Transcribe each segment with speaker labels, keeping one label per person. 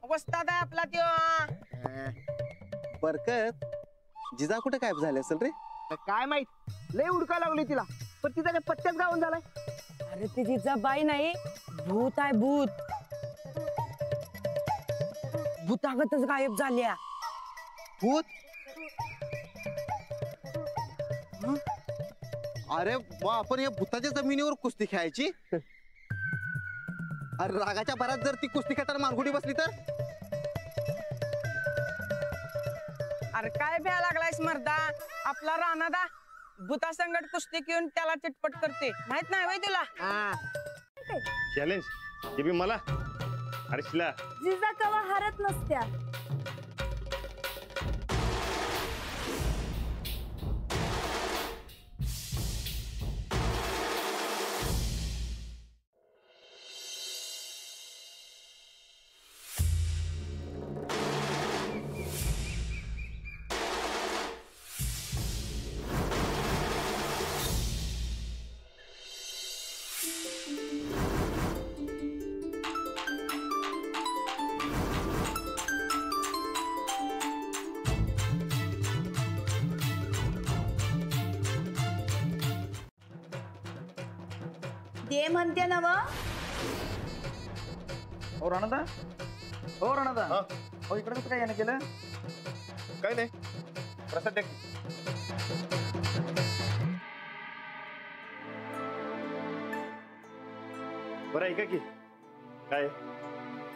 Speaker 1: वस्ताद आहे आपला त्यो.
Speaker 2: बरकत जिजा कुठे गायब झाले असेल रे?
Speaker 1: काय माहित लय उडका लागली तिला, पण तिचा काय पत्त्याच गावून झालाय.
Speaker 3: अरे ती तिचा बाई नाही, भूत आहे भूत. भूतागतच गायब झाल्या.
Speaker 2: भूत? अरे मग आपण या भूताच्या जमिनीवर कुस्ती खेळायची? अरे रागाच्या भरात जर ती कुस्ती खेळताना मारगुडी बसली तर?
Speaker 1: अरे काय भ्या लागलायस मर्दा, आपला राणादा भूता संगट कुस्ती घेऊन त्याला चिटपट करते, माहित नाही वय तुला?
Speaker 4: चॅलेंज हे बी मला. अरे शिला
Speaker 5: जिजा कवा हरत नसत्या. दे म्हणते ना व.
Speaker 1: हो राणादा, हो राणादा, हो इकडे कसं काय यानं केलं?
Speaker 4: काय नाही प्रसाद द्या की. बरं ऐका की काय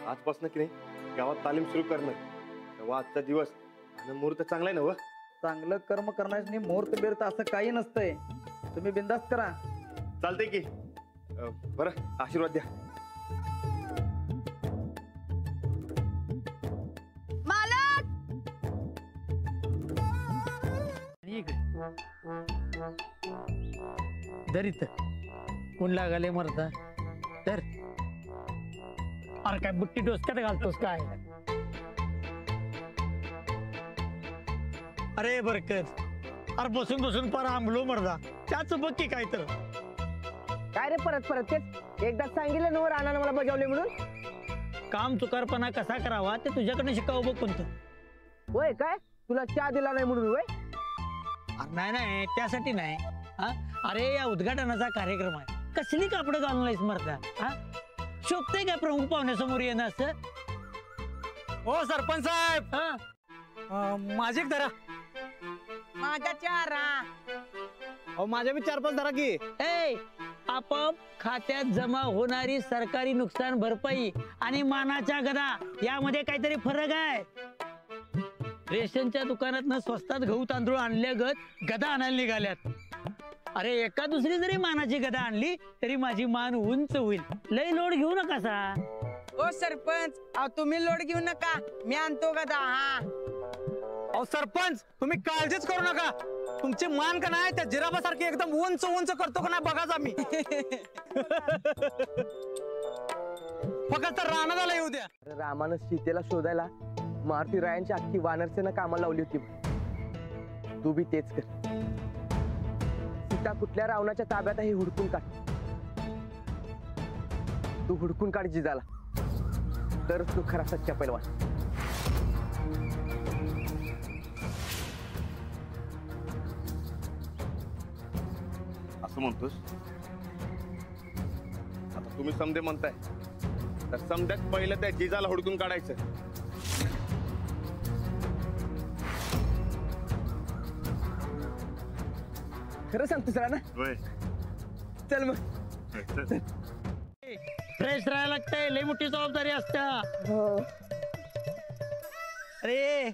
Speaker 4: आजपासून की नाही गावात तालीम सुरू करणार. तेव्हा आजचा दिवस आणि मुहूर्त चांगला आहे ना व?
Speaker 1: चांगलं कर्म करण्यास मुहूर्त बिरत असं काही नसतंय. तुम्ही बिंदास्त करा.
Speaker 4: चालतंय की. बरं आशीर्वाद द्या.
Speaker 5: मालक
Speaker 6: दरीत कोण लागाले मरता तर. अरे काय बुट्टी डोसक्यात घालतोस काय? अरे बरकत, अरे बसून बसून पार आंबलो मरदा. त्याच बघ की काय तर.
Speaker 1: काय रे परत परत तेच? एकदा सांगितलं ना राणानं मला बजावले म्हणून.
Speaker 6: काम चुकारपणा कसा करावा ते तुझ्याकडे शिकावं बघ कोणतं.
Speaker 1: होय काय तुला चहा दिला नाही म्हणून? होय
Speaker 6: अरे नाही नाही त्यासाठी नाही. हा अरे या उद्घाटनाचा कार्यक्रम आहे, कसली कापडं घालून नाहीस मरता? हा शोभतंय काय प्रमुख पाहुण्यासमोर येणं असं? हो सरपंच साहेब, माझे धरा.
Speaker 1: माझ्या चारा.
Speaker 6: अहो माझ्या बी 4-5 धरा की. ए आपोआप खात्यात जमा होणारी सरकारी नुकसान भरपाई आणि मानाच्या गदा यामध्ये काहीतरी फरक आहे. रेशनच्या दुकानात स्वस्तात गहू तांदूळ आणल्यागत गदा आणायला निघाल्यात. अरे एका दुसरी जरी मानाची गदा आणली तरी माझी मान उंच होईल. लय लोड घेऊ नका सा.
Speaker 1: ओ सरपंच, अहो तुम्ही लोड घेऊ नका, मी आणतो गदा. हा
Speaker 6: अहो सरपंच तुम्ही काळजीच करू नका. तुमची मान का नाही त्या जिराबासारखी एकदम उंच उंच करतो का नाही बघाच आम्ही. फक्त राणाला येऊ द्या.
Speaker 1: रामानं सीतेला शोधायला मारुती रायांची अख्खी वानरसेना कामाला लावली होती. तू बी तेच कर. सीता कुठल्या रावणाच्या ताब्यात आहे हुडकून काढ. तू हुडकून काढ जिजाला, तर तू खरा सच्चा पैलवान.
Speaker 4: असं म्हणतोस? आता तुम्ही समदे म्हणताय तर समद्यात पहिलं त्या जिजाला हुडकून काढायचं.
Speaker 1: खरं सांगतोस ना?
Speaker 4: होय.
Speaker 1: चल मग.
Speaker 6: फ्रेश राहायला लागतंय, लय मोठी जबाबदारी असत्या. अरे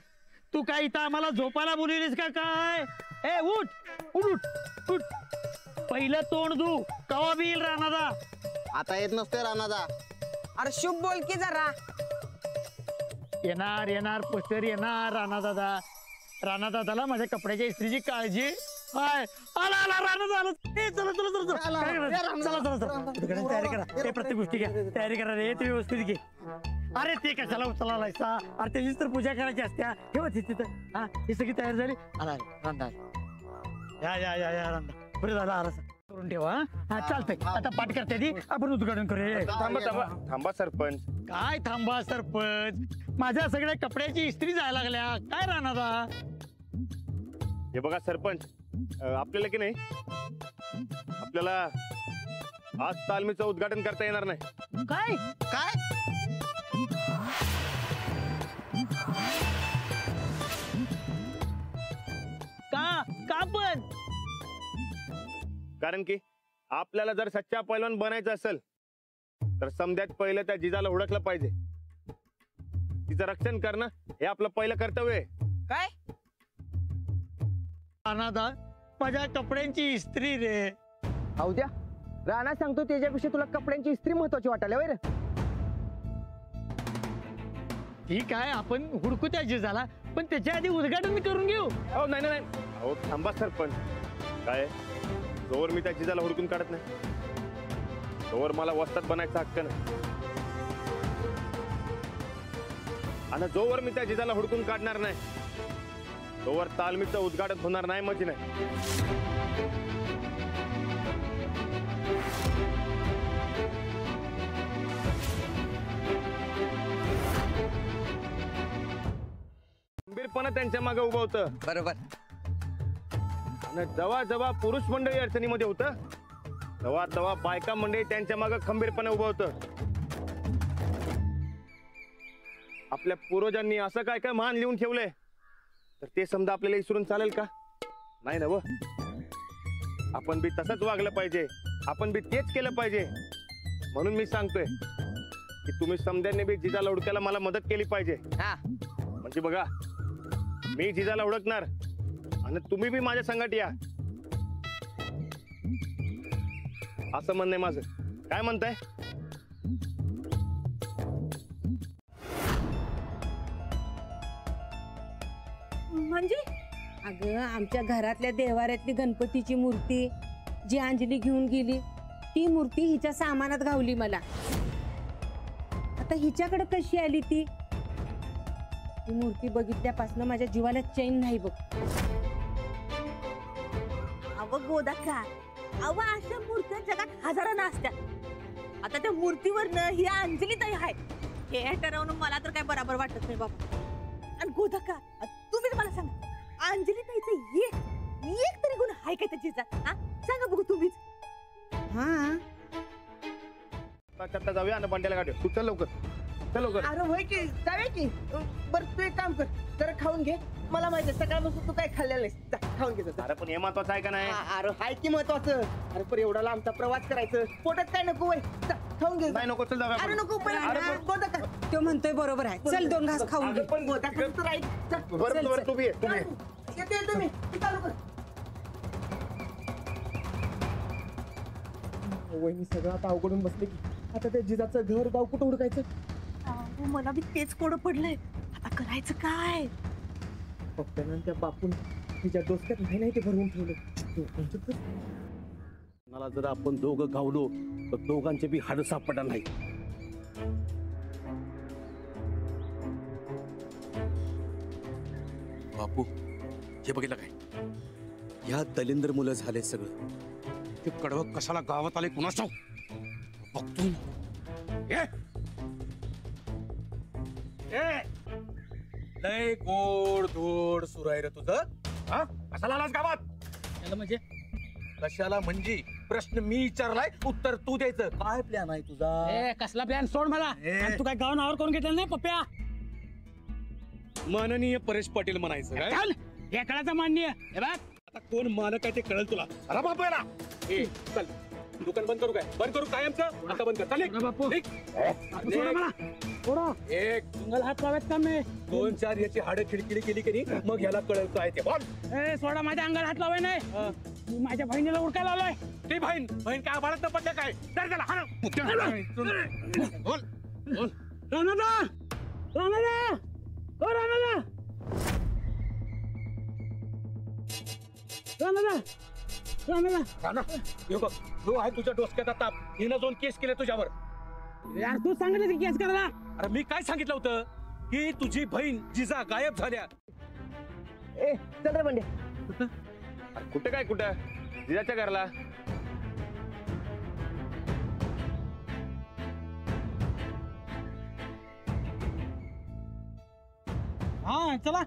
Speaker 6: तू काय इथं आम्हाला झोपायला बोललीस का काय? ए उठ उठ उठ उठ. पहिलं तोंड धू, कवा बी येईल राणादा.
Speaker 2: आता येत नसतोय राणादा.
Speaker 1: अरे शुभ बोल की जरा.
Speaker 6: येणार येणार पोस्टर येणार. राणादादा, राणादादाला माझ्या कपड्याच्या इस्त्रीची काळजी. हाय आला आला राणादा आला. ए चला चला चला चला चला चला चला तयारी करा. ते प्रत्येक गोष्टी घ्या, तयारी करा रे. ते व्यवस्थित घे. अरे ते कशाला उचलायला सा? अरे त्याचीच तर पूजा करायची असत्या. ठेवा तिथं. हा ही सगळी तयारी झाली. आला रांदा. या या या या रांदा. बरं झालं आला. करून ठेवा हा चालतंय आता पाठ करते ती आपण उद्घाटन करूया
Speaker 4: थांबा थांबा थांबा सरपंच.
Speaker 6: काय थांबा सरपंच माझ्या सगळ्या कपड्याची इस्त्री जायला लागल्या काय राहणार
Speaker 4: हे बघा सरपंच, आपल्याला की नाही आपल्याला आज तालमीचं उद्घाटन करता येणार नाही.
Speaker 6: काय
Speaker 2: काय
Speaker 6: का पण
Speaker 4: कारण की आपल्याला जर सच्चा पैलवान बनायचं असेल तर समद्यात पहिलं त्या जिजाला ओळखलं पाहिजे. तिचं रक्षण करणं हे आपलं पहिलं कर्तव्य आहे.
Speaker 3: काय
Speaker 6: अनाथा माझ्या कपड्यांची इस्त्री रे.
Speaker 1: हाऊ द्या, राणा सांगतो त्याच्यापेक्षा तुला कपड्यांची इस्त्री महत्वाची वाटायला वैर.
Speaker 6: ठीक आहे आपण हुडकू त्या जिजाला पण त्याच्या आधी उद्घाटन करून घेऊ.
Speaker 4: अहो नाही नाही नाही. अहो थांबा सरपंच. काय जोवर मी त्या जिजाला हुडकून काढत नाही तोवर मला वस्ताद बनायचा हक्क नाही. आणि जोवर मी त्या जिजाला हुडकून काढणार नाही तोवर तालमीचं उद्घाटन होणार नाही म्हणजे नाही. खंबीरपणे त्यांच्या मागे उभं होतं.
Speaker 1: बरोबर.
Speaker 4: आणि जेव्हा जेव्हा पुरुष मंडळी अडचणीमध्ये होतं तेव्हा तेव्हा बायका मंडळी त्यांच्या मागे खंबीरपणे उभं होतं. आपल्या पूर्वजांनी असं काय काय मान लिहून ठेवलंय तर ते समजा आपल्याला विसरून चालेल का? नाही ना. व आपण बी तसंच वागलं पाहिजे, आपण बी तेच केलं पाहिजे. म्हणून मी सांगतोय की तुम्ही समद्यांनी बी जिजाला हुडकायला मला मदत केली पाहिजे.
Speaker 1: हा
Speaker 4: म्हणजे बघा, मी जिजाला ओळखणार आणि तुम्ही बी माझ्या संगत या असं म्हणणं आहे माझं. काय म्हणताय?
Speaker 5: म्हणजे
Speaker 3: अगं आमच्या घरातल्या देवाऱ्यातली गणपतीची मूर्ती जी अंजली घेऊन गेली ती मूर्ती हिच्या सामानात घावली मला. आता हिच्याकडे कशी आली ती मूर्ती बघितल्यापासून माझ्या जीवाला चैन नाही बघ.
Speaker 5: अव गोदाका, अव अशा मूर्त्या जगात हजारांना असतात. आता त्या मूर्तीवरनं ही अंजली ताई आहे हे ठरवणं मला तर काय बरोबर वाटत नाही बाबा. आणि गोदाका तुम्हीच मला सांगा, अंजली ताईचं एक तरी गुण आहे काय त्याची? हा सांगा बघू तुम्हीच.
Speaker 3: हा
Speaker 4: आता जाऊया आणि बंड्याला गाडी. तू चल लवकर, चल लवकर.
Speaker 1: अरे होय की जाऊया की. बरं तू एक काम कर, जरा खाऊन घे. मला माहिती आहे सकाळपासून तू काय खाल्लेलं नाहीस. जा, खाऊन घे जा.
Speaker 4: अरे पण हे महत्वाचं आहे का नाही?
Speaker 1: अरे हाय की महत्वाचं. अरे पण एवढा लांबचा प्रवास करायचं पोटात काय नको वय. जा, खाऊन घे.
Speaker 4: नाही नको, चल जाऊया
Speaker 1: अरे
Speaker 4: आपण.
Speaker 1: नको
Speaker 4: अरे
Speaker 1: गोदाका.
Speaker 3: तो म्हणतोय बरोबर आहे. चल 2 घास खाऊन घे.
Speaker 1: अगं पण गोदाका तर राहील. जा.
Speaker 4: बरं
Speaker 3: चल,
Speaker 4: बरं
Speaker 3: चल.
Speaker 4: तू बी ये, तू बी ये.
Speaker 1: येते तुम्ही चालू कर. वहिनी सगळं आता अवघडून बसले की आता त्या जिजाचं घर गाव कुठं हुडकायचं?
Speaker 5: अहो, मला बी तेच कोडं पडलंय. आता करायचं काय?
Speaker 1: पप्प्यानं त्या बापून तिच्या डोसक्यात नाही ते भरवून ठेवलं.
Speaker 7: मला जर आपण दोघं गावलो तर दोघांचे बी हाड सापडणार नाही. बापू हे बघितलं काय? या दलिंदर मुलं झाले सगळं. ते कडवं कशाला गावात आले कुणास ठाऊक. बघतो ए! ए! लय गोड धोड सुरू आहे रे तुझं. हा कशाला आलास गावात?
Speaker 6: म्हणजे
Speaker 7: कशाला म्हणजे प्रश्न मी विचारलाय उत्तर तू द्यायचं. काय प्लॅन आहे तुझा?
Speaker 6: कसला प्लॅन सोड मला. आणि तू काय गाव नावावर करून घेतलं नाही पप्प्या?
Speaker 7: माननीय परेश पाटील म्हणायचं काय?
Speaker 6: चल हे कळायचं मान्य. हे बघ
Speaker 7: आता कोण मालक आहे ते कळेल तुला. अरे बापायला ए चल दुकान बंद करू काय? बंद करू कायमचं? आता बंद कर. चल
Speaker 6: अरे बापू.
Speaker 7: निघ.
Speaker 6: सोडा मला. सोडा.
Speaker 7: एक
Speaker 6: सिंगल हात लावायचं काम नाही.
Speaker 7: 2-4 याची हाडं खिडखिडी केली की नाही मग ह्याला कळेल काय ते. बोल.
Speaker 6: ए सोडा माझ्या अंगाला हात लावाय नाही. मी माझ्या बहिणीला उडकायला आलोय.
Speaker 7: ते बहीण बहीण काय आभाळात न पडलं काय? तर त्याला हाण. बोल बोल.
Speaker 6: राणादा राणादा ओ राणादा राणादा राणादा.
Speaker 7: राणा हे बघ जो आहे तुझ्या डोसक्याचा ताप हिनं जाऊन केस केले तुझ्यावर.
Speaker 6: यार तू सांगितलं की केस करायला.
Speaker 7: अरे मी काय सांगितलं होतं की तुझी बहीण जिजा गायब झाल्या.
Speaker 1: ए चल रे बंड्या.
Speaker 4: अरे कुठं काय कुठं? जिजाच्या घरला.
Speaker 6: हा चला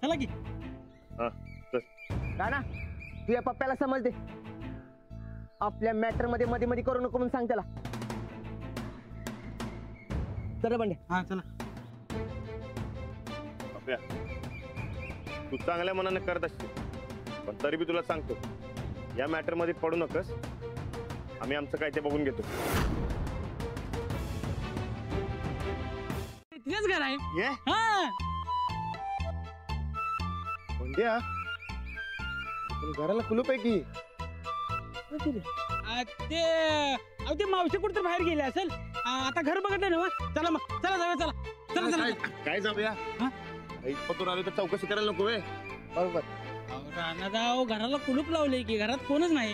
Speaker 6: चला की.
Speaker 1: राणा तू या पप्प्याला समज दे. आपल्या मॅटर मध्ये मध्ये मध्ये करू नको म्हणून सांग त्याला. चला बंड्या.
Speaker 6: हा चला.
Speaker 4: बाप्या, तू चांगल्या मनाने करत असशील पण तरी बी तुला सांगतो या मॅटर मध्ये पडू नकस. आम्ही आमचं काय ते बघून घेतो.
Speaker 6: तेच घर आहे.
Speaker 4: ये
Speaker 6: हा
Speaker 4: बंड्या, पण घराला कुलूप आहे की.
Speaker 6: ते मावशी कुठे बाहेर गेले असेल. आता घर बघितलं ना. चला मग चला जाऊया. चला चला चला.
Speaker 4: काय जाऊया. इथपासून आलो तर चौकशी करायला नको आहे.
Speaker 1: बरोबर.
Speaker 6: राणादाव घराला कुलूप लावले की घरात कोणच नाही.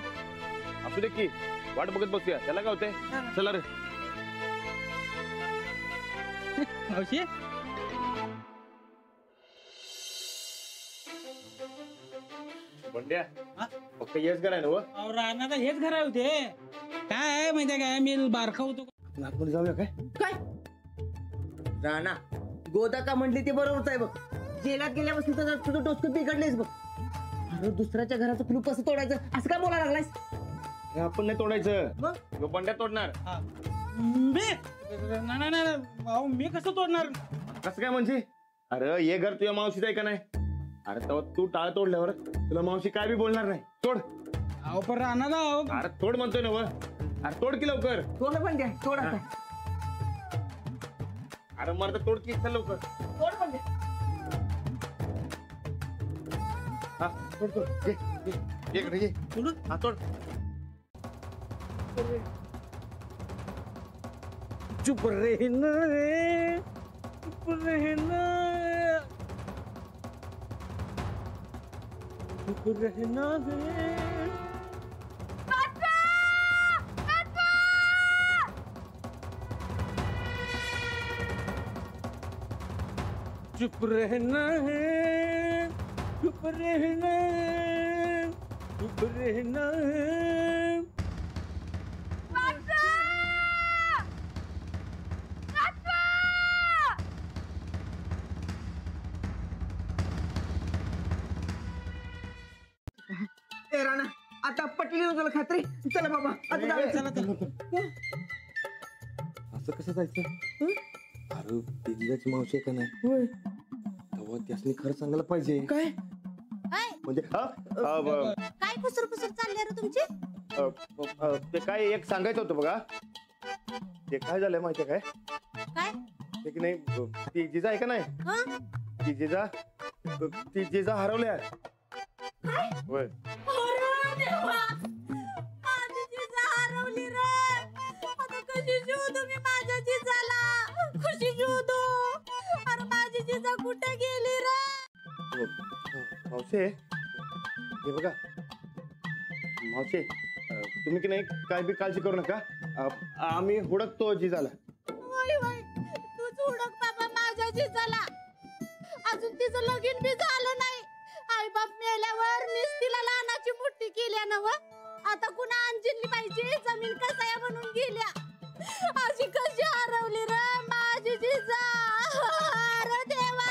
Speaker 4: असू दे की वाट बघत बसूया. त्याला काय होते. चला रे.
Speaker 6: मावशी
Speaker 4: बंड्या
Speaker 6: हा?
Speaker 4: फक्त येस घर आहे ना. व
Speaker 6: राणादा हेच घर होते. काय आहे माहितीये काय मी बारखा होतो.
Speaker 4: आतमध्ये जाऊया काय.
Speaker 1: काय राणा गोदा का म्हणली ते बरोबरच आहे बघ. जेलात गेल्यापासून तर तुझं डोसकं बिघडलेस बघ. अरे दुसऱ्याच्या घराचं कुलूप कसं तोडायचं असं काय बोलायला लागलायस.
Speaker 4: हे आपण नाही तोडायचं.
Speaker 1: मग?
Speaker 4: ह्यो बंड्या तोडणार.
Speaker 6: मी कसं तोडणार.
Speaker 4: कसं काय म्हणजे. अरे हे घर तुझ्या मावशीचं आहे का नाही. अरे तेव्हा तू टाळ तोडल्यावर तुला मावशी काय बी बोलणार नाही. तोड.
Speaker 6: अहो पण राणादाव
Speaker 4: अरे तोड म्हणतोय ना. व अरे तोड की लवकर.
Speaker 1: तोड बंड्या तोड आता.
Speaker 4: अरे मर्द तोड की चल लवकर.
Speaker 1: तोड बंड्या.
Speaker 4: हा तोड तोड. ये इकडे ये.
Speaker 6: तोडू?
Speaker 4: हा तोड.
Speaker 6: चुप रहना रे चुप रहना चुप रहना रे. चुप रहना है चुप रहना है चुप रहना है.
Speaker 1: ए राणा आता पटली ना तुला खात्री. चला बाबा आता जाऊया.
Speaker 6: चला चला.
Speaker 4: असं कसं जायचं. अरे दिदीची मावशी आहे का नाही. तेव्हा त्यासनी खरं सांगायला पाहिजे.
Speaker 1: काय
Speaker 4: म्हणजे
Speaker 5: काय कुसर कुसर चालले रे तुमची.
Speaker 4: ते काय एक सांगायचं होतं बघा. ते काय झालंय माहितीये काय.
Speaker 5: काय
Speaker 4: ते की नाही ती जिजा आहे का नाही.
Speaker 5: हं?
Speaker 4: ती जिजा हरवल्या. होय.
Speaker 5: अरे देवा, माझी जिजा हरवली रे. आता कशी शोधू मी माझ्या जिजाला. कशी शोधू. अरे माझी जिजा कुठे गेली रे.
Speaker 4: मावशे हे बघा. मावशे तुम्ही की नाही काय बी काळजी करू नका. आम्ही हुडकतो जिजाला.
Speaker 5: वय वय तूच हुडक बाबा माझ्या जिजाला. अजून तिचं लगीन बी झालं नाही. आई बाप मेल्यावर मीच तिला लहानाची मोठी केल्या नव. आता कुणा अंजली पाहिजे जमीन कसाया म्हणून गेल्या. अशी कशी हरवली रे माझी जिजा. अरे देवा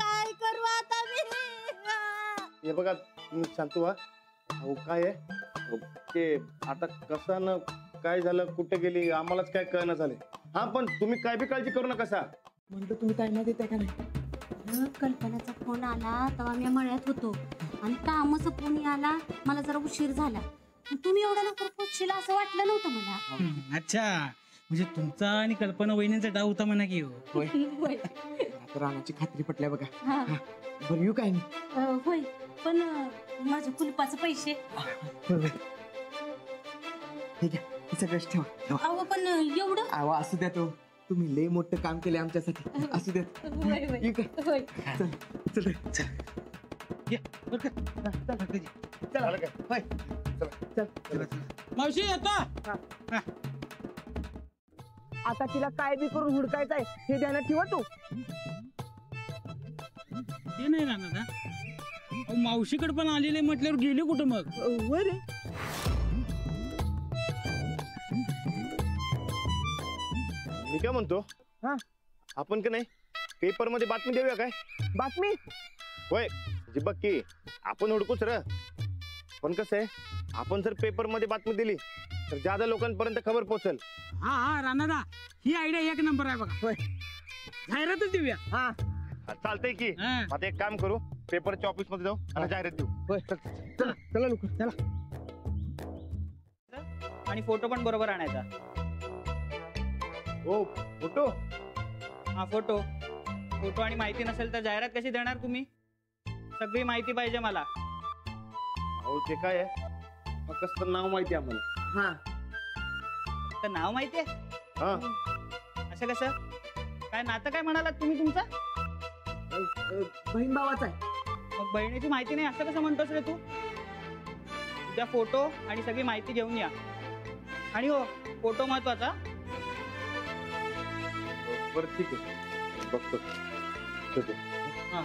Speaker 5: काय करू आता मी.
Speaker 4: हे बघा तुम्ही शांत व्हा. अहो काय आहे ते आता कसं न काय झालं कुठे गेली आम्हालाच काय कळणं झाले. हा पण तुम्ही काय बी काळजी करू नका. सा
Speaker 1: म्हणतो तुम्ही टाइम देताय का नाही.
Speaker 5: कल्पनाचा फोन आला तेव्हा मी मळ्यात होतो आणि कामाचा फोन आला मला जरा उशीर झाला. तुम्ही एवढ्या लवकर पोहोचशील असं वाटलं नव्हतं मला.
Speaker 6: अच्छा म्हणजे तुमचा आणि कल्पना वहिनींचा डाव होता म्हणा की.
Speaker 5: होय
Speaker 1: आता राणाची खात्री पटल्या बघा.
Speaker 5: हा.
Speaker 1: बरं येऊ काय नाही.
Speaker 5: होय पण माझ्या कुलपाचे पैसे.
Speaker 1: ठीक आहे सगळंच ठेवा.
Speaker 5: अहो पण एवढं.
Speaker 1: अहो असू द्या. तो तुम्ही लय मोठं काम केले आमच्यासाठी. असू द्या.
Speaker 5: होय होय
Speaker 1: येऊ काय.
Speaker 5: होय.
Speaker 1: चल
Speaker 6: ये, बरं का?
Speaker 4: चला काय.
Speaker 1: होय. चल
Speaker 6: मावशी येतो.
Speaker 1: आता तिला काय बी करून हुडकायचंय हे ध्यानात ठेवा तू.
Speaker 6: ते नाही राहणार ना. मावशीकडे पण आलेले म्हटल्यावर गेले कुठं मग.
Speaker 1: वर
Speaker 4: मी काय म्हणतो.
Speaker 1: हा.
Speaker 4: आपण का नाही पेपर मध्ये बातमी देऊया काय?
Speaker 1: बातमी?
Speaker 4: होय जी बघ की आपण हुडकूच र, पण कसं आहे आपण जर पेपर मध्ये बातमी दिली तर ज्यादा लोकांपर्यंत खबर पोहोचल.
Speaker 6: हा हा राणादा, ही आयडिया एक नंबर आहे बघा.
Speaker 1: होय.
Speaker 6: जाहिरातच देऊया.
Speaker 1: हा
Speaker 4: चालतंय की.
Speaker 6: हा.
Speaker 4: आता एक काम करू, पेपरच्या ऑफिस मध्ये जाऊ आणि जाहिरात देऊ.
Speaker 1: होय चला चला लवकर चला.
Speaker 8: आणि फोटो पण बरोबर आणायचा.
Speaker 4: हो फोटो.
Speaker 8: हा फोटो आणि माहिती नसेल तर जाहिरात कशी देणार तुम्ही? सगळी माहिती पाहिजे मला.
Speaker 4: हो ते काय आहे, फक्त नाव माहिती आहे आम्हाला.
Speaker 1: हा
Speaker 8: तर नाव माहिती आहे?
Speaker 4: हा
Speaker 8: असं कसं काय? नातं काय म्हणालात तुम्ही तुमचं?
Speaker 1: बहीण भावाचा आहे.
Speaker 8: मग बहिणीची माहिती नाही असं कसं म्हणतोस रे तू? उद्या फोटो आणि सगळी माहिती घेऊन या. आणि हो, फोटो महत्वाचा.
Speaker 4: बरं ठीक आहे, बघतो. ठेवतो.
Speaker 8: हा.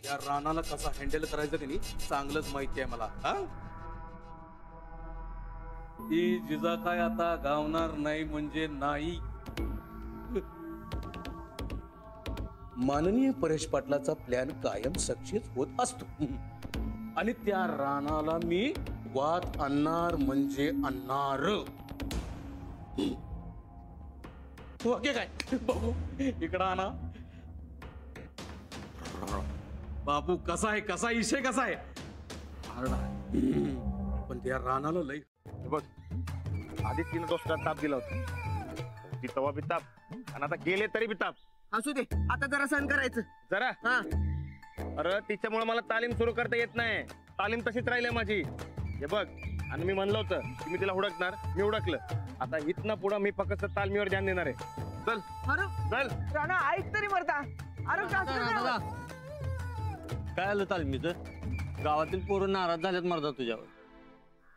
Speaker 7: या रानाला कसा हँडल करायचं की नाही चांगलंच माहिती आहे मला. हा ही जिजा काय आता गावणार नाही म्हणजे नाही. माननीय परेश पाटलाचा प्लॅन कायम सक्सेस होत असतो आणि त्या रानाला मी वाद आणणार म्हणजे आणणार. ओके काय बाबू इकडं आणा. बाबू कसा आहे, कसा इशे कसा आहे? पण त्या रानाला लई
Speaker 4: हे बघ, आधी तिने डोसक्यात ताप दिला होता, ती तवा बी ताप आणि आता गेले तरी बी ताप.
Speaker 1: असू दे, आता जरा सहन करायचं.
Speaker 4: जरा
Speaker 1: हा
Speaker 4: अरे तिच्यामुळे मला तालीम सुरू करता येत नाही. तालीम तशीच राहिली माझी. हे बघ, आणि मी म्हणलं होतं की मी तिला हुडकणार, मी हुडकलं. आता इथनं पुढं मी फक्त तालमीवर ध्यान देणार आहे. चल
Speaker 1: अरे
Speaker 4: चल.
Speaker 1: राणा ऐक तरी मरता. अरे जास्त
Speaker 9: काय आलं तालमीचं? गावातील पोरं नाराज झाल्यात मर्दा तुझ्यावर.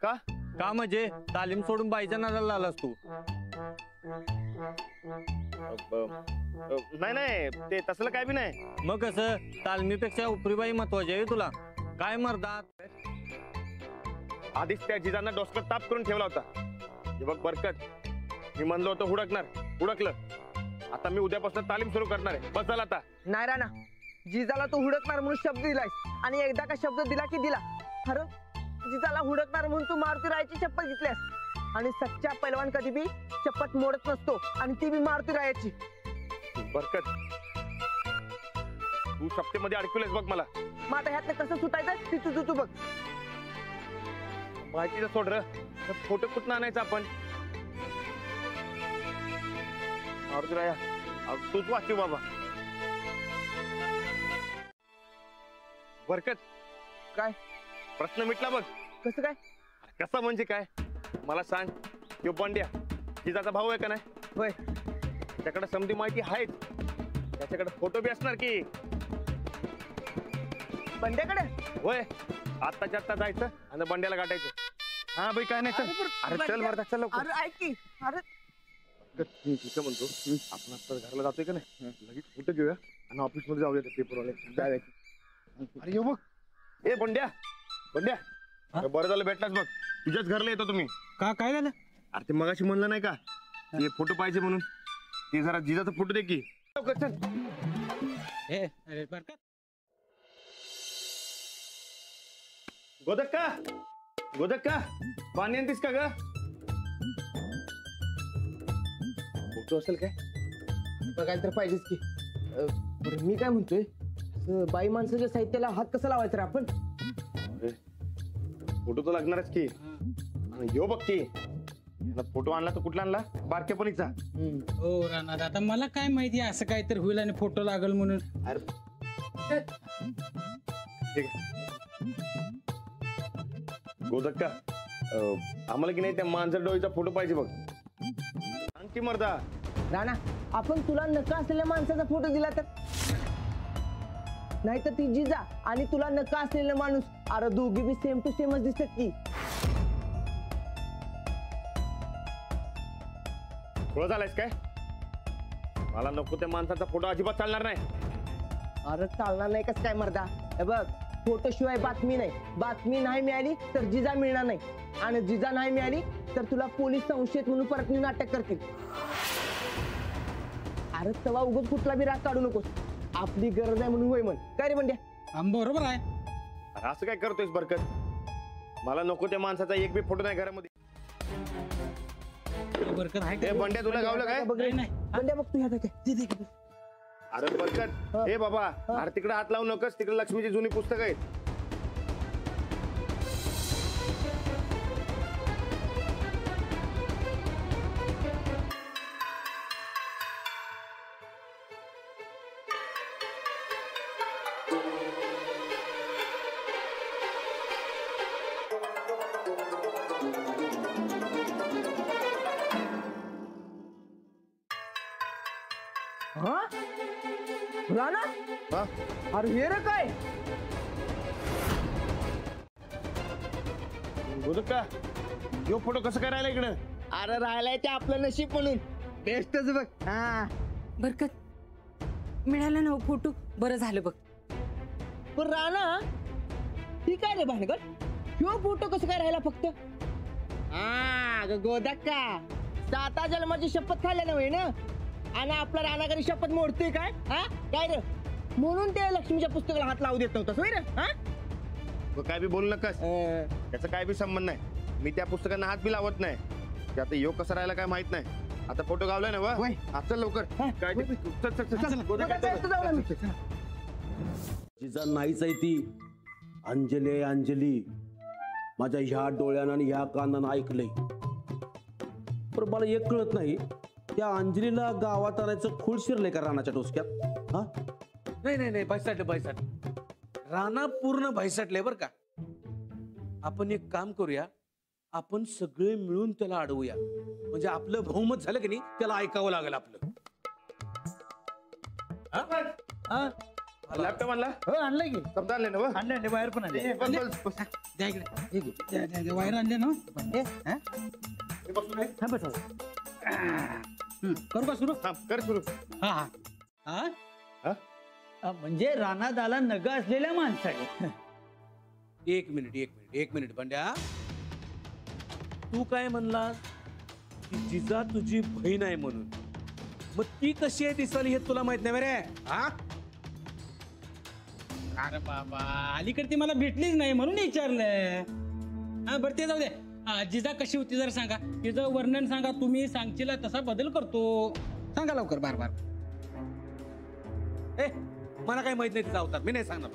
Speaker 4: का?
Speaker 9: का म्हणजे तालीम सोडून बाईच्या नादाला आलास तू?
Speaker 4: नाही नाही, ते तसलं काय बी नाही.
Speaker 9: मग कसं? तालमीपेक्षा उपरीबाई महत्वाची आहे तुला. काय मर्दा?
Speaker 4: आधीच त्या जिजांना डोसक्यात ताप करून ठेवला होता. हे बघ बरकत, मी म्हणलो होतं हुडकणार, हुडकलं. आता मी उद्यापासून तालीम सुरू करणार आहे. बस झालं आता.
Speaker 1: नाही राणा, जिजाला तू हुडकणार म्हणून शब्द दिलायस आणि एकदा का शब्द दिला की दिला. खरं जिजाला हुडकणार म्हणून तू मारुती रायाची चप्पल घेतल्यास आणि सच्चा पैलवान कधी बी चप्पल मोडत नसतो आणि ती बी मारुती रायाची.
Speaker 4: बरकत, तू शब्देमध्ये अडकवलेस बघ मला.
Speaker 1: मग आता ह्यातलं कसं सुटायचं ती तुझं तू बघ.
Speaker 4: माहितीचं सोड र, फोटो कुठं आणायचा आपण? मारुती राया, तूच वाचू बाबा. बरकत,
Speaker 1: काय
Speaker 4: प्रश्न मिटला बघ.
Speaker 1: कसं काय?
Speaker 4: कसा म्हणजे काय मला सांग. तो बंड्या जिजाचा भाऊ आहे का नाही?
Speaker 1: होय.
Speaker 4: त्याच्याकडे समधी माहिती आहेच, त्याच्याकडे फोटो बी असणार की.
Speaker 1: बंड्याकडे?
Speaker 4: होय, आत्ताच्या आत्ता जायचं आणि बंड्याला गाठायचं. हा बाई काय नाही, चल. अरे चल मरदा, चल लवकर.
Speaker 1: अरे ऐक की. अरे
Speaker 4: तिथं म्हणतो आपण आता घराला जातोय का नाही, लगेच फोटो घेऊया आणि ऑफिस मध्ये जाऊया पेपरवाले. जाऊया. अरे येऊ बघ. ए बंड्या, बंड्या, अरे बरं झालं भेटलाच बघ. तुझ्याच घरला येतो तुम्ही.
Speaker 6: का काय झालं?
Speaker 4: अरे ते मगाशी म्हणलं नाही का ते फोटो पाहिजे म्हणून, ते जरा जिजाचा फोटो दे की. लवकर चल.
Speaker 6: अरे बरकत,
Speaker 4: गोदक्का, गोदक्का, पाणी आणतीस का ग? फोटो असेल काय?
Speaker 1: बघायला तर पाहिजेच की. बरं मी काय म्हणतोय, बाई माणसाच्या साहित्याला हात कसा लावायचा रे आपण?
Speaker 4: फोटो तर लागणारच की. आणि येऊ बघ की, फोटो आणला तर कुठला आणला? बारकेपणीचा.
Speaker 6: हो राणा, आता मला काय माहिती असं काहीतरी होईल आणि फोटो लागल म्हणून.
Speaker 4: अरे ठीक आहे. गोदक्का, आम्हाला की नाही त्या मांजर डोळीचा फोटो पाहिजे बघ. सांग की मर्दा.
Speaker 1: राणा, आपण तुला नका असलेल्या माणसाचा फोटो दिला तर? नाही तर ती जिजा आणि तुला नका असलेला माणूस, अरे दोघी बी सेम टू सेमच दिसतात की.
Speaker 4: थोडं झालायस काय? मला नको त्या माणसाचा फोटो अजिबात चालणार नाही.
Speaker 1: अरे चालणार नाही कसं काय मर्दा? हे बघ, फोटो शिवाय बातमी नाही, बातमी नाही मिळाली तर जिजा मिळणार नाही, आणि जिजा नाही मिळाली तर तुला पोलीस संशयित म्हणून परत नेऊन अटक करतील. अरे तवा उगाच कुठला बी राग काढू नकोस, आपली गरज आहे म्हणून होय म्हण. काय रे बंड्या?
Speaker 8: बरोबर आहे.
Speaker 4: अरे असं काय करतोयस बरकत? मला नको त्या माणसाचा एक बी फोटो नाही घरामध्ये.
Speaker 8: बरकत आहे
Speaker 4: ए बंड्या, तुला गावलं काय?
Speaker 1: बघ रे. बंड्या बघ तू ह्या काय.
Speaker 4: अरे बरकत, ए बाबा, अरे तिकडे हात लावू नकोस, तिकडे लक्ष्मीची जुनी पुस्तकं आहेत.
Speaker 1: हा राणा,
Speaker 4: हा?
Speaker 1: अरे हे रे काय?
Speaker 4: बोलू का? यो फोटो कसं काय राहिला इकडं?
Speaker 1: अरे राहिलाय ते आपलं नशीब म्हणून. बेस्टच बघ. हा
Speaker 3: बरकत मिळाला ना फोटो, बरं झालं बघ.
Speaker 1: पण राणा, ठीक आहे रे भानगड, ह्यो फोटो कसं काय राहिला फक्त? गोदक्का 7 जन्माची शपथ खाल्ल्या नव्हे ना, आणि आपला राणाकडे शपथ मोडतोय काय? हा काय रे? म्हणून ते लक्ष्मीच्या पुस्तकाला हात लावू देत नव्हतास होय रे? हा
Speaker 4: काय बी बोलू नकास, त्याचा काय बी संबंध नाही. मी त्या पुस्तकांना हात बी लावत नाही. ते आता योग कसा राहिला काय माहित नाही. आता फोटो गावलाय ना?
Speaker 1: होय.
Speaker 4: चल लवकर. काय ते- चल, चल, चल, चल. गोदा काय
Speaker 1: जाऊ ना मी.
Speaker 10: जिजा नाहीच आहे ती. अंजली आहे अंजली. माझ्या ह्या डोळ्यानं आणि ह्या कानानं ऐकलंय. पण मला एक कळत नाही, त्या अंजलीला गावात आणायचं खूळ शिरलंय का रानाच्या डोसक्यात? हा
Speaker 7: नाही नाही नाही, भैसाटले. राणा पूर्ण भैसाटले बर का. आपण एक काम करूया, आपण सगळे मिळून त्याला अडवूया. म्हणजे आपलं बहुमत झालं की नाही, त्याला ऐकावं लागेल आपलं.
Speaker 4: लॅपटॉप आणला?
Speaker 8: आणलंय की?
Speaker 4: समजा आणले ना?
Speaker 8: आणले बाहेर पण आणले. द्या इकडे. वायर आणले ना? करू का सुरू?
Speaker 4: कर सुरू.
Speaker 6: म्हणजे रानात आला नग असलेल्या माणसाने.
Speaker 7: एक मिनिट बंड्या, तू काय म्हणलास की जिजा तुझी बहीण आहे म्हणून? मग ती कशी आहे दिसाली हे तुला माहित नाही रे? हा,
Speaker 8: अरे बाबा, अलीकडे ती मला भेटलीच नाही म्हणून विचारलंय. हा बरं ते जाऊ दे. जिजा कशी होती जरा सांगा, तिचं वर्णन सांगा. तुम्ही सांगशील तसा बदल करतो. सांगा लवकर. बार
Speaker 7: ए मला काय माहित नाही तिचा अवतार, मी नाही सांगणार.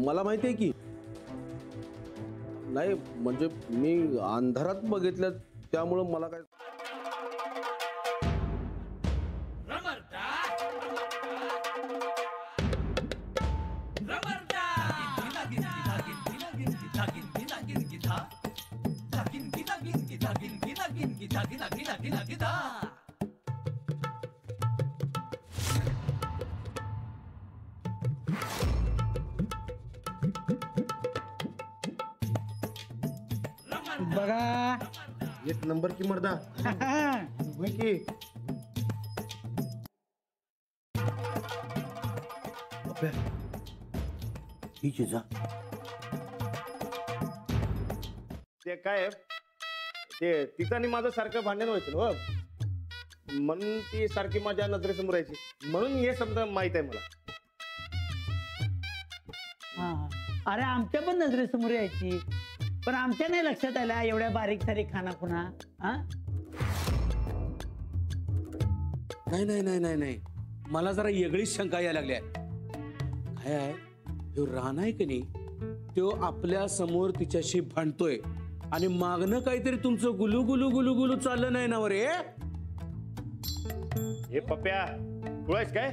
Speaker 10: मला माहिती आहे की नाही, म्हणजे मी अंधारात बघितलं त्यामुळं मला काय.
Speaker 8: बघा,
Speaker 4: एक नंबर की मर्दा. होय की?
Speaker 10: ही जिजा
Speaker 4: ते काय ते तिचं आणि माझं सारखं भांडण व्हायचं ना, म्हणून ती सारखी माझ्या नजरेसमोर यायची. म्हणून हे समजा माहित आहे मला.
Speaker 6: अरे आमच्या पण नजरेसमोर यायची, पण आमच्या नाही लक्षात आल्या एवढ्या बारीक सारीक खाना खुणा.
Speaker 7: नाही, मला जरा वेगळीच शंका यायला लागल्या. काय आहे, तो राणा आहे की नाही, तो आपल्या समोर तिच्याशी भांडतोय आणि मागणं काहीतरी तुमचं गुलू चाललं नाही ना रे?
Speaker 4: हे पप्प्या, तू आहेस काय?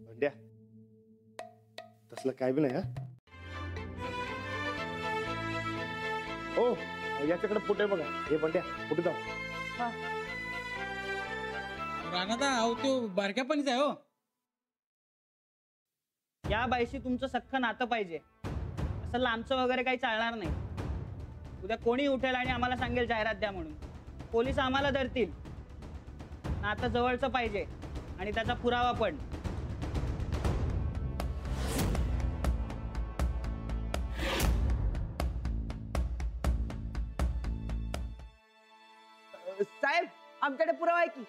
Speaker 4: बंड्या, तसलं काय बी नाही. हा ओ, याच्याकडे पुढे बघा. हे बंड्या, पुढे जाऊ.
Speaker 8: राणा अहो तो बारक्या पणीच आहे. हो, या बाईशी तुमचं सख्खं नातं पाहिजे. असं लांबचं वगैरे काही चालणार नाही. उद्या कोणी उठेल आणि आम्हाला सांगेल जाहिरात द्या म्हणून, पोलीस आम्हाला धरतील. नातं जवळचं पाहिजे आणि त्याचा पुरावा पण.
Speaker 1: आमच्याकडे पुरावा आहे की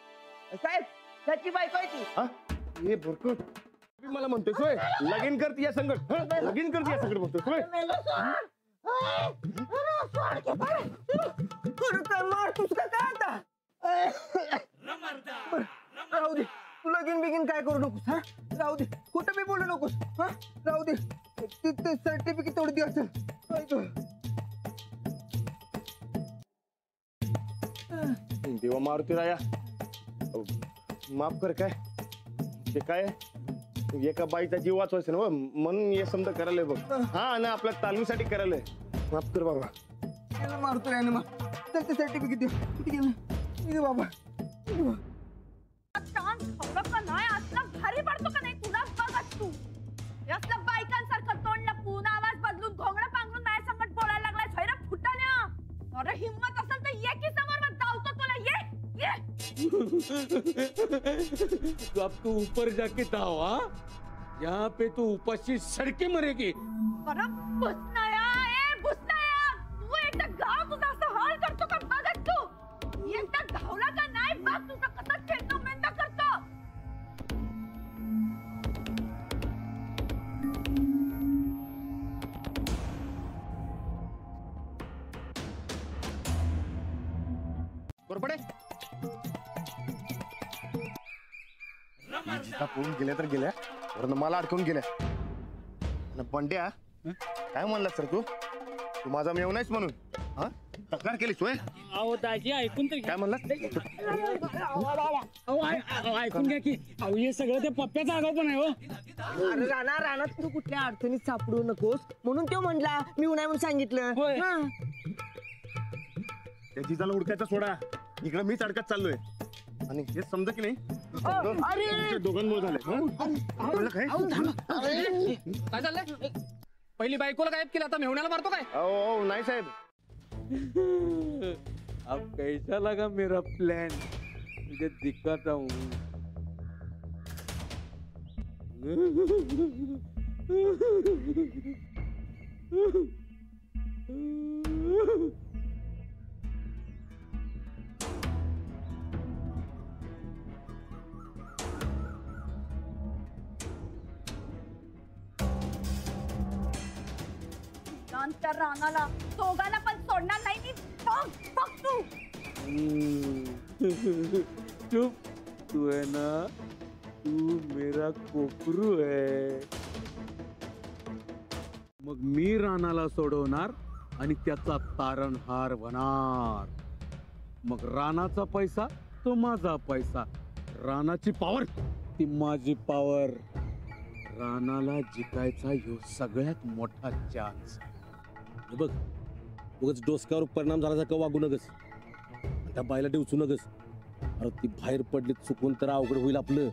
Speaker 1: साहेब त्याची बायको आहे की
Speaker 4: हा हे भरपूर तुम्ही मला म्हणतोय सोय लगीन करते या संकट लगीन करते या संकट म्हणतोय सोय
Speaker 1: मारतोस का काय आता राहू दे तू लगीन बिगीन काय करू नकोस हा राहू दे कुठं बी बोलू नकोस हा राहू दे ते सर्टिफिकेट तेवढं दे असेल
Speaker 4: देवा मारुती राया माफ कर काय ते काय एका बाईचा जीव वाचवायचा ना म्हणून हे समजा करायला बघ हा ना आपल्या तालमीसाठी करायला माफ कर बाबा
Speaker 1: मारतो राय ना चल ते सर्टिफिकेट दे किती गेलं बाबा
Speaker 5: नाही असला भारी पडतो का नाही तुला बघत तू असला बायकांसारखं तोंड लपून आवाज बदलून घोंगडं पांघरून माझ्या संकट बोलायला लागलाय स्वैरा फुटाल्या अरे हिम्मत असेल तर ये की समोर मग धावतो तुला ये
Speaker 7: अब तू ऊपर जाके दाव हाँ यहाँ पे तू उपाशी सड़के मरेगी
Speaker 5: अरे भुसनाया तू एकदा गाव तुझा असं हाल करतो का बघत तू एकदा धावला का नाही बघ तुझा कसा खेळतो मेंदा करतो
Speaker 4: बरोबर पळून गेल्या तर गेल्या वरनं मला अडकून गेल्या बंड्या काय म्हणला सर तू तू माझा मेव नाहीस म्हणून हा तक्रार केलीस होय
Speaker 8: अहो दाजी ऐकून तरी
Speaker 4: काय म्हणलास
Speaker 8: ऐकून घ्या की अहो हे सगळं ते पप्प्याचा आगाव पण आहे हो
Speaker 1: अरे रानात तू कुठल्या अडचणीत सापडू नकोस म्हणून तो म्हणला मी उन्हाय म्हणून सांगितलं
Speaker 8: होय.
Speaker 1: हा.
Speaker 4: त्या जिजाला उडकायचा सोडा इकडे मीच अडकत चाललोय आणि हे समजा की नाही तुमच्या दोघांमुळे झालंय कळलं काय
Speaker 8: काय चाललंय पहिली बायकोला गायब केलं आता मेहुण्याला मारतो काय
Speaker 4: अहो नाही साहेब
Speaker 7: अब कैसा लगा मेरा प्लान मुझे दिखाता हूँ
Speaker 5: नंतर रानाला दोघांना पण सोडणार नाही मी बघ बघ तू
Speaker 7: चुप तू है ना तू मेरा कोपरू है मग मी रानाला सोडवणार आणि त्याचा तारणहार होणार मग रानाचा पैसा तो माझा पैसा रानाची पॉवर ती माझी पॉवर रानाला जिंकायचा ह्यो सगळ्यात मोठा चान्स बघ उगाच डोसक्यावर परिणाम झाल्यासारखं वागू नगस त्या बायला डिवचू नगस अरे ती बाहेर पडली चुकून तर अवघड होईल आपलं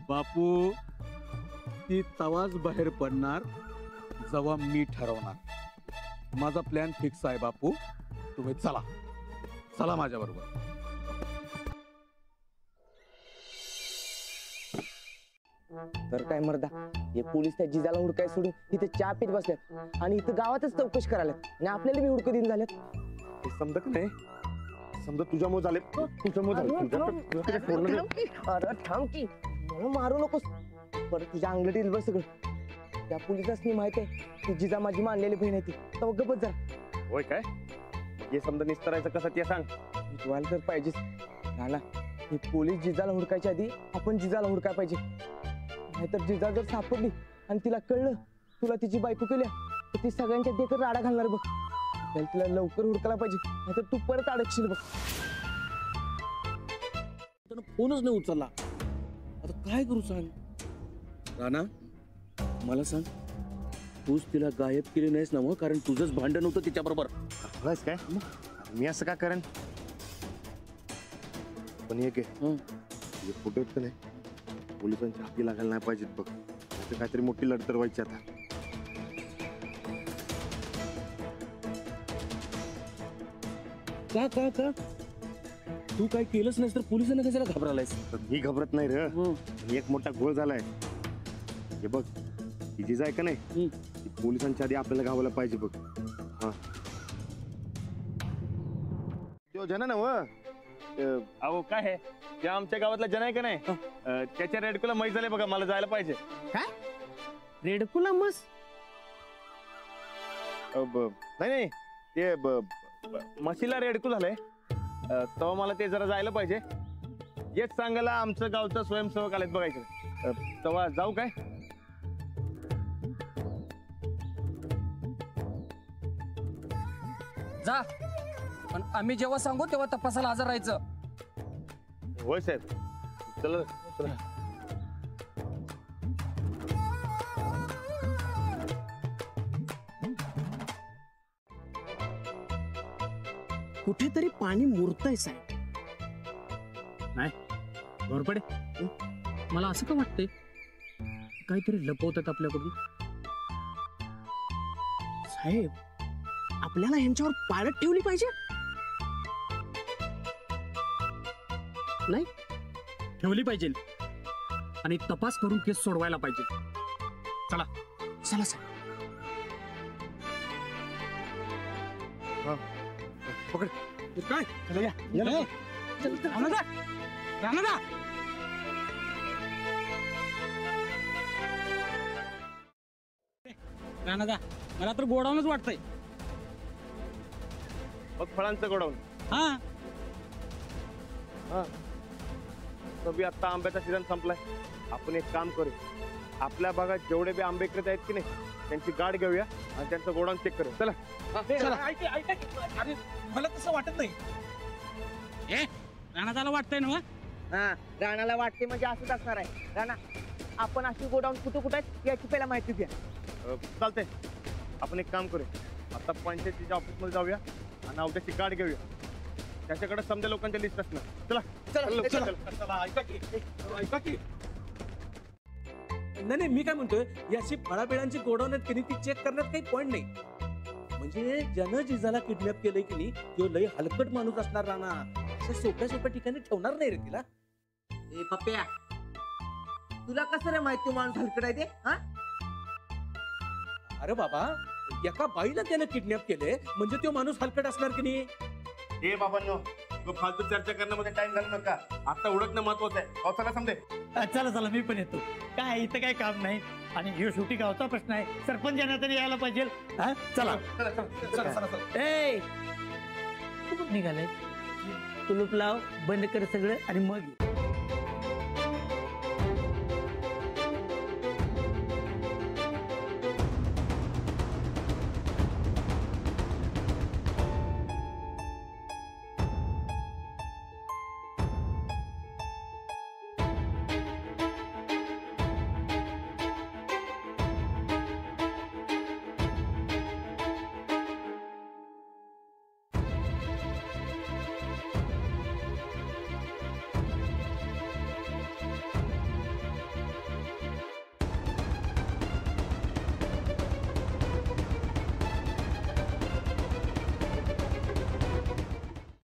Speaker 7: बापू ती तवाच बाहेर पडणार जेव्हा मी ठरवणार माझा प्लॅन फिक्स आहे बापू तुम्ही चला चला माझ्या बरोबर
Speaker 1: तर काय मर्दा हे पोलीस त्या जिजाला हुडकाय सोडून इथे चहा पीत बसल्यात आणि इथं गावातच चौकशी करायल्यात आणि आपल्याला बी हुडकं दिन झाल्यात
Speaker 4: हे समजा की नाही समजा तुझ्यामुळे झाले तुझ्यामुळे झाले
Speaker 1: अरे थांब की मला मारू नकोस परत तुझ्या अंगलट येईल बस सगळं त्या पोलिसांनी माहित आहे ती जिजा माझी मानलेली बहीण आहे ती तेव्हा गपच जरा
Speaker 4: होय काय हे समजा निस्तरायचं कसं ते सांग
Speaker 1: व्हायला तर पाहिजेच ना हे पोलीस जिजाला हुडकायच्या आधी आपण जिजाला हुडकाय पाहिजे नाहीतर जिजा जर सापडली आणि तिला कळलं तुला तिची बायको केल्या तर ती सगळ्यांच्या देखत राडा घालणार बघ आपल्याला तिला लवकर हुडकायला पाहिजे नाहीतर तू परत अडकशील बघ
Speaker 10: फोनच नाही उचलला आता काय करू सांग राणा मला सांग तूच तिला गायब केली नाहीस ना मग कारण तुझंच भांडण होतं तिच्याबरोबर
Speaker 4: बस काय मी असं का करेन पण एक आहे फोटो येत नाही पोलिसांच्या हाती लागायला नाही पाहिजेत बघ आता काहीतरी मोठी लढतर व्हायची आता
Speaker 10: का का का तू काय केलंच नाहीस तर पोलिसांना कशाला घाबरायलायस
Speaker 4: मी घाबरत नाही रे एक मोठा घोळ झालाय हे बघ ती जिजा आहे का नाही ती पोलिसांच्या आधी आपल्याला घावायला पाहिजे बघ हा तो जन ना अहो काय आहे ते आमच्या गावातला जन आहे का नाही त्याच्या रेडकोला माहीत झाले बघा, मला जायला पाहिजे.
Speaker 6: रेडकुला मस
Speaker 4: नाही नाही ते म्हशीला रेडकू झालंय, तेव्हा मला ते जरा जायला पाहिजे. हेच सांगायला आमचं गावचं स्वयंसेवक आलेत बघायचं, तेव्हा जाऊ काय?
Speaker 11: जा, पण आम्ही जेव्हा सांगू तेव्हा तपासाला हजर राहायचं.
Speaker 4: होय साहेब, चला चला.
Speaker 6: कुठेतरी पाणी मुरतंय साहेब.
Speaker 8: घोरपडे मला असं का वाटतंय काहीतरी लपवतात आपल्याकडून.
Speaker 6: साहेब, आपल्याला यांच्यावर पाळत ठेवली पाहिजे.
Speaker 8: नाही ठेवली पाहिजे आणि तपास करून केस सोडवायला पाहिजे. चला
Speaker 6: चला साहेब.
Speaker 8: काय राणा राणा मला तर गोडाऊनच वाटतंय.
Speaker 4: मग फळांचं गोडाऊन.
Speaker 8: हा
Speaker 4: तरी आता आंब्याचा सीझन संपलाय. आपण एक काम करू, आपल्या भागात जेवढे बी आंबे विक्रेते आहेत की नाही त्यांची गाठ घेऊया आणि त्यांचं गोडाऊन चेक करू. चला
Speaker 8: अरे मला तसं वाटत नाही. राणादाला वाटतंय ना.
Speaker 1: हा, राणाला वाटते म्हणजे असंच असणार आहे. राणा, आपण अशी गोडाऊन कुठं कुठं आहेत याची पहिला माहिती घ्या.
Speaker 4: चालतंय, आपण एक काम करू, आता पंचायतीच्या ऑफिसमध्ये जाऊया आणि अवध्याची गाठ घेऊया. त्याच्याकडे समजा लोकांच्या लिस्ट असणार. चला
Speaker 7: नाही मी काय म्हणतोय, याची फळाबिळांची गोडाऊन आहेत की नाही ती चेक करण्यात काही पॉईंट नाही. म्हणजे ज्यानं जिजाला किडनॅप केलंय की नाही तो लय हलकट माणूस असणार. राणा असं सोप्या सोप्या ठिकाणी ठेवणार नाही रे तिला.
Speaker 1: ए पप्प्या, तुला कसं रे माहिती माणूस हलकट आहे ते? हा,
Speaker 7: अरे बाबा, एका बाईला त्यानं किडनॅप केलंय म्हणजे तो माणूस हलकट असणार की नाही.
Speaker 4: हे बाबांनो, फालतू चर्चा करण्यामध्ये टाइम घालू नका. आता ओळखणं महत्वाचं आहे. पावसाला समजे.
Speaker 6: चला चला मी पण येतो. काय इथं काय काम नाही आणि हे शेवटी गावचा प्रश्न आहे. सरपंच यांना तरी यायला पाहिजे. चला ए निघालाय. कुलूप लाव, बंद कर सगळं आणि मग